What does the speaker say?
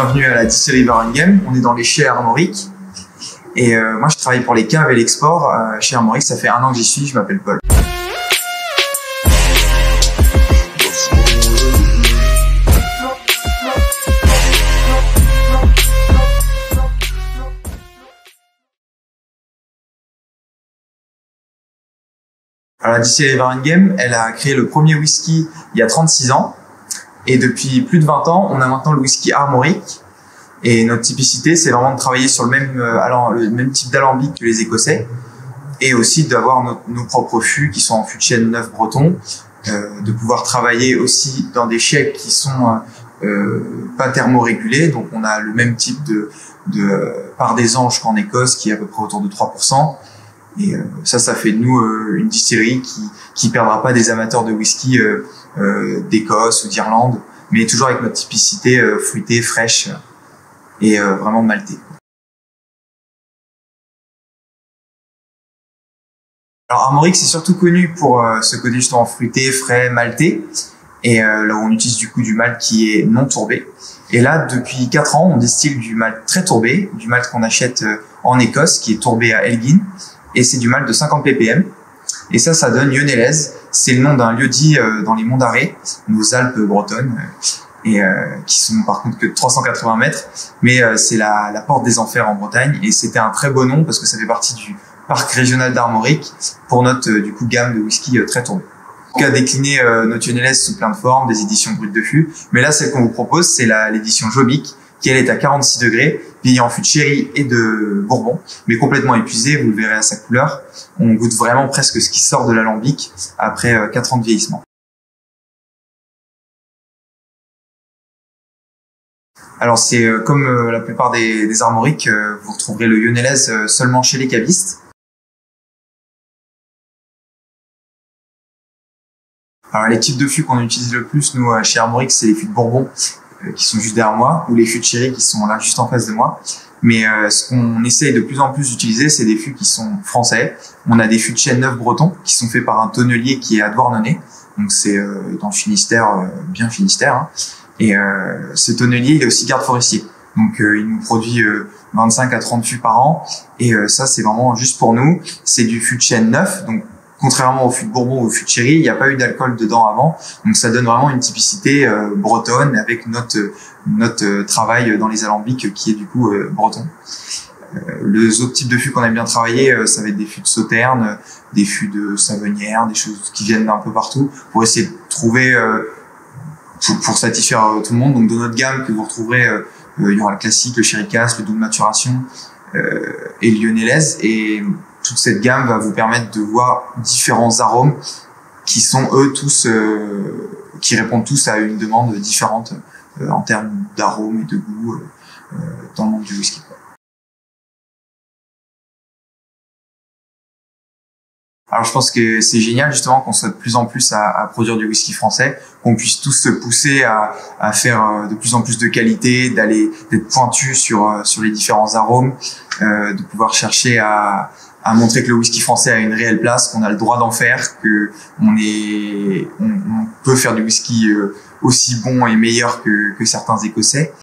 Bienvenue à la distillerie Varennes. On est dans les chais Armorique. Et moi, je travaille pour les caves et l'export. Chez Armorique, ça fait 1 an que j'y suis. Je m'appelle Paul. Alors, la distillerie Varennes, elle a créé le premier whisky il y a 36 ans. Et depuis plus de 20 ans, on a maintenant le whisky Armorique. Et notre typicité, c'est vraiment de travailler sur le même type d'alambic que les Écossais. Et aussi d'avoir nos propres fûts qui sont en fût de chêne neuf breton. De pouvoir travailler aussi dans des chais qui sont pas thermorégulés. Donc on a le même type de part des anges qu'en Écosse, qui est à peu près autour de 3%. Et ça fait de nous une distillerie qui perdra pas des amateurs de whisky d'Écosse ou d'Irlande, mais toujours avec notre typicité fruitée, fraîche et vraiment maltée. Alors Armorique, c'est surtout connu pour ce côté justement fruité, frais, maltais, et là où on utilise du coup du malt qui est non tourbé. Et là, depuis 4 ans, on distille du malt très tourbé, du malt qu'on achète en Écosse, qui est tourbé à Elgin, et c'est du malt de 50 ppm. Et ça donne Yonelaise. C'est le nom d'un lieu-dit dans les monts d'Arrée, nos Alpes bretonnes, et qui sont par contre que de 380 mètres. Mais c'est la porte des enfers en Bretagne, et c'était un très beau nom parce que ça fait partie du parc régional d'Armorique pour notre du coup gamme de whisky très tourbé. On a décliné notre Yonelaise sous plein de formes, des éditions brutes de fût. Mais là, celle qu'on vous propose, c'est l'édition Jobic, qui elle est à 46 degrés, vieillie en fût de sherry et de bourbon, mais complètement épuisée, vous le verrez à sa couleur. On goûte vraiment presque ce qui sort de l'alambic après 4 ans de vieillissement. Alors c'est comme la plupart des armoriques, vous retrouverez le Yonelaise seulement chez les cavistes. Alors les types de fûts qu'on utilise le plus, nous, chez Armorique, c'est les fûts de bourbon, qui sont juste derrière moi, ou les fûts de sherry qui sont là juste en face de moi. Mais ce qu'on essaye de plus en plus d'utiliser, c'est des fûts qui sont français. On a des fûts de chêne neuf breton qui sont faits par un tonnelier qui est à Douarnenez. Donc c'est dans le Finistère, bien Finistère. Hein. Et ce tonnelier, il est aussi garde forestier. Donc il nous produit 25 à 30 fûts par an. Et ça, c'est vraiment juste pour nous. C'est du fût de chêne neuf. Donc contrairement au fût de bourbon ou au fût de sherry, il n'y a pas eu d'alcool dedans avant. Donc ça donne vraiment une typicité bretonne avec notre travail dans les alambics qui est du coup breton. Les autres types de fûts qu'on aime bien travailler, ça va être des fûts de Sauterne, des fûts de Savenière, des choses qui viennent d'un peu partout pour essayer de trouver, pour satisfaire tout le monde. Donc dans notre gamme que vous retrouverez, il y aura le classique, le sherry cask, le doux de maturation et le Yonelaise. Et toute cette gamme va vous permettre de voir différents arômes qui sont eux tous, qui répondent tous à une demande différente en termes d'arômes et de goût dans le monde du whisky. Alors je pense que c'est génial justement qu'on soit de plus en plus à produire du whisky français, qu'on puisse tous se pousser à faire de plus en plus de qualité, d'être pointu sur les différents arômes, de pouvoir chercher à montrer que le whisky français a une réelle place, qu'on a le droit d'en faire, que on peut faire du whisky aussi bon et meilleur que certains Écossais.